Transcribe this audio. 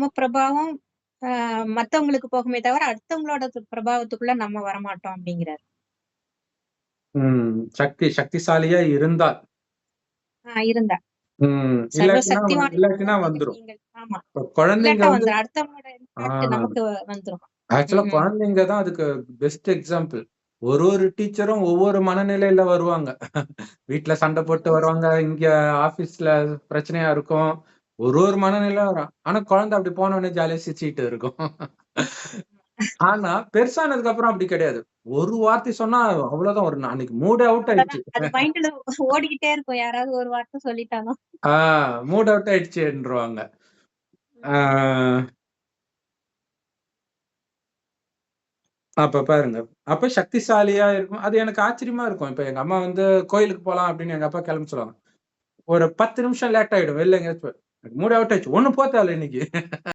நம்ம பிரபாவம் மத்தவங்களுக்கு போகுமே தவிர, அடுத்தவங்களோட பிரபாவத்துக்குள்ள நம்ம வரமாட்டோம் அப்படிங்கிறாரு. சக்திசாலியா இருந்தால். இருந்தா. இல்லாட்டினா சர்வசக்திவான் வந்துரும். நீங்கள். ஆமா. குழந்தைங்க இல்லாட்டா வந்து வந்துரும். அடுத்தவங்களோட இம்பாக்ட் நமக்கு வந்துரும். ஆக்சுவலா குழந்தைங்க தான் அதுக்கு பெஸ்ட் எக்ஸாம்பிள். ஒரு டீச்சரும் ஒவ்வொரு மனநிலையில வருவாங்க. வீட்ல சண்டை போட்டு வருவாங்க. இங்க ஆபீஸ்ல பிரச்சனையா இருக்கும். ஒரு மனநிலையில வரும். ஆனா குழந்தை அப்படி போன உடனே ஜாலியா சிரிச்சுட்டு இருக்கும். ஆனா பெருசானதுக்கு அப்புறம் அப்படி கிடையாது. ஒரு வார்த்தை சொன்னா அவ்வளவுதான். ஒரு அன்னைக்கு மூட் அவுட் ஆயிடுச்சு. அது மைண்ட்ல ஓடிக்கிட்டே இருக்கும். யாராவது ஒரு வார்த்தை சொல்லிட்டாலும். Mood out ஆயிடுச்சுன்றுவாங்க. அப்ப பாருங்க. அப்ப சக்திசாலியா இருக்கும். அது எனக்கு ஆச்சரியமா இருக்கும். இப்ப எங்க அம்மா வந்து கோயிலுக்கு போலாம் அப்படின்னு எங்க அப்பா கிளம்ப சொல்லுவாங்க. ஒரு 10 நிமிஷம் லேட் ஆயிடும். வெளில எங்கேயாச்சும் மூட் அவுட் ஆயிடுச்சு. ஒண்ணும் போ தேவையில்ல இன்னைக்கு.